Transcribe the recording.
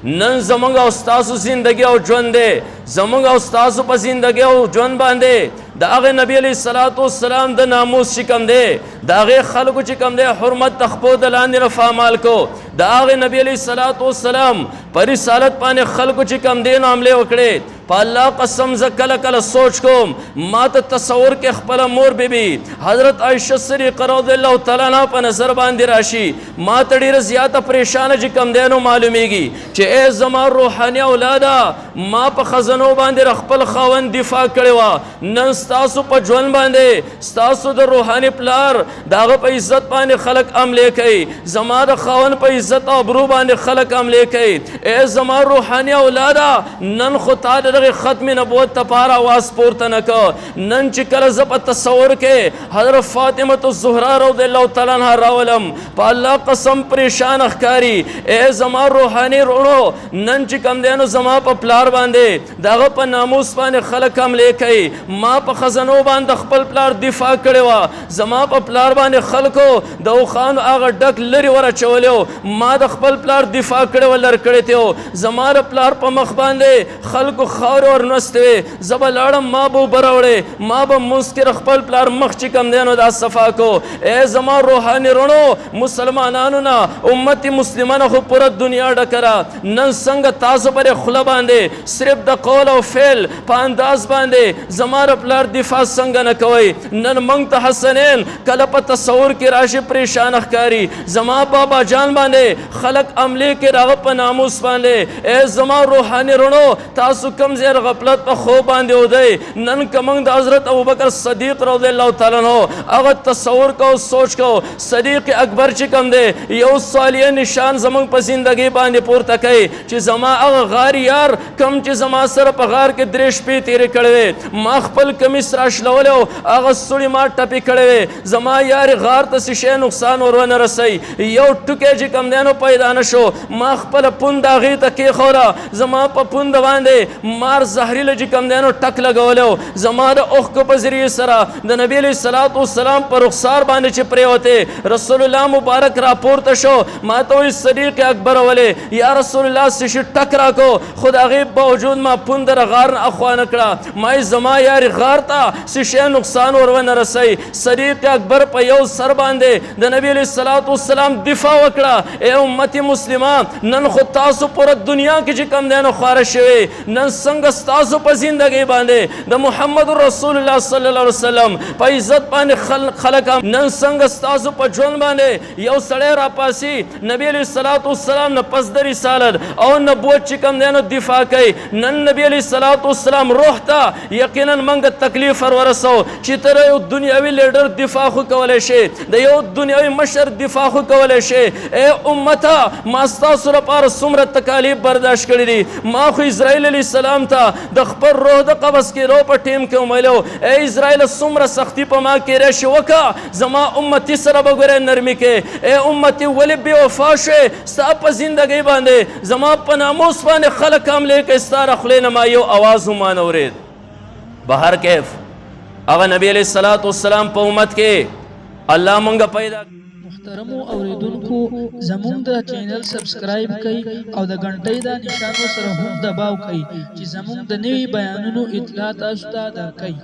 نن زمونږ او ستاسو زندګي او ژوند دی زمونږ او ستاسو په زندګي او ژوند باندې د هغه نبی علیه الصلاۃ والسلام د ناموس چې کوم دی د هغې خلکو چې کوم دی حرمت د خپو د لاندې نه فامال کو د هغې نبی علیه الصلاۃ والسلام په رسالت باندې خلکو چې کوم دی نو حملې وکړې په الله قسم زه کله کله سوچ کوم ما ته تصور کې خپله مور بیبي حضرت عایشه صدیقه رضی الله تعالی عنها په نظر باندې راشي ما ته ډېره زیاته پریشانه چې کوم دی نو معلومیږي چې ای زما روحاني اولاده ما په خزنو باندې خپل خاوند دفاع کړې وه نن ستاسو په ژوند باندې ستاسو د روحاني پلار د هغه په عزت باندې خلک حملې کوي زما د خاوند په عزت او ابرو باندې خلک حملې کوي ای زما روحاني اولاده نن خو تا دغه ختم نبوت لپاره آواز پورته نه که نن چې کله زه په تصور کې حضرت فاطمه الزهرا رضی الله تعالی عنها راولم په الله قسم پریشان ښکاري ای زما روحاني وروڼو نن چې کوم دی نو زما په پلار باندې د هغه په ناموس باندې خلک حملې کوي ما په خزنو باندې خپل پلار دفاع کړې وه زما په پلار باندې خلکو د اوښانو هغه ډک لرې ورچولی و ما د خپل پلار دفاع کړې وه لر کړې تې و زما د پلار په مخ باندې خلکو خاورې ورنستې وې زه به لاړم ما به اوبه راوړې ما به مونځ کې خپل پلار مخ چې کوم دی نو دا صفا کو ای زما روحاني وروڼو مسلمانانو نه امت مسلمه نه خو پوره دنیا ډکه ده نن څنګه تاسو پرې خوله باندې صرف د قول او فعل په انداز باندې زما د پلار دفاع څنګه نه کوئ نن موږ ته حسنین کله په تصور کې راشي پریشان ښکاري زما بابا جان باندې خلک حملې کې راغه په ناموس باندې ای زما روحاني وروڼو تاسو کوم ځای غفلت په خوب باندې ودی نن که موږ د حضرت ابوبکر صدیق رضی الله تعالی عنہ هغه تصور کو سوچ کو صدیق اکبر چې کوم دی یو صالح نشان زموږ په زندګۍ باندې پورته کوي چې زما هغه غار یار کم چې زما سره په غار کې درې شپې تېرې کړې وې ما خپل کمیس راشلولی و هغه سوړې ما ټپې کړې وې زما یار غار ته څه شی نقصان ور ونه رسوي یو ټوکی چې کوم دی نو پیدا نه شو ما خپله پوند هغې ته کېښوله زما په پوند باندې مار زهریله چې کوم دی نو ټک لګولی و زما د اوښکو په ذریعې سره د نبي علیه الصلاۃ والسلام په رخسار باندې چې پرېوتې رسول الله مبارک راپورته شو ما ته وایي صدیق اکبر ولې یا رسول الله څه شي ټک راکو خو د هغې باوجود ما پوند د غار نه اخوا نه کړه ما زما یارې غار ته څه شی نقصان ور ونه رسوي صدیق اکبر په یو سر باندې د نبي علیه الصلاۃ والسلام دفاع وکړه ای امت مسلمان نن خو تاسو پوره دنیا کې چې کوم دی نو خواره شوي نن څنګه ستاسو په زندګۍ باندې د محمد رسول الله صلی الله علیه وسلم په عزت باندې خلک نن څنګه ستاسو په ژوند باندې یو سړی راپاسي نبی علیه الصلاۃ والسلام نه پس د رسالت او نبوت چې کوم دی نو دفاع کوي نن نبی علیه الصلاۃ والسلام روح ته یقینا موږ تکلیف ورسو چې تر یو دنیاوي لیډر دفاع خو کولی شي د یو دنیاوي مشر دفاع خو کولی شي ای امته ما ستاسو لپاره څومره تکالیف برداشت کړي دي ما خو اسرائیل علیه السلام ته د خپل روح د قبض کېدو په ټیم کې وملو ای اسرائیل څومره سختي په ما کې راشي وکړه زما امتي سره به ګورې نرمي کې ای امتي ولې بې وفا شوې ستا په زندګۍ باندې زما په ناموس باندې خلک حملې کوي ستا له خولې نه ما یو اواز هم وانه اورېد بهر کیف هغه نبی علیه الصلاۃ والسلام په امت کې الله مونږ پیدا محترمو اوریدونکو زموږ د چینل سبسکرایب کړئ او د غنټۍ د نشان سره هم دباو کړئ چې زموږ د نوي بیانونو اطلاع تاسو ته درکړي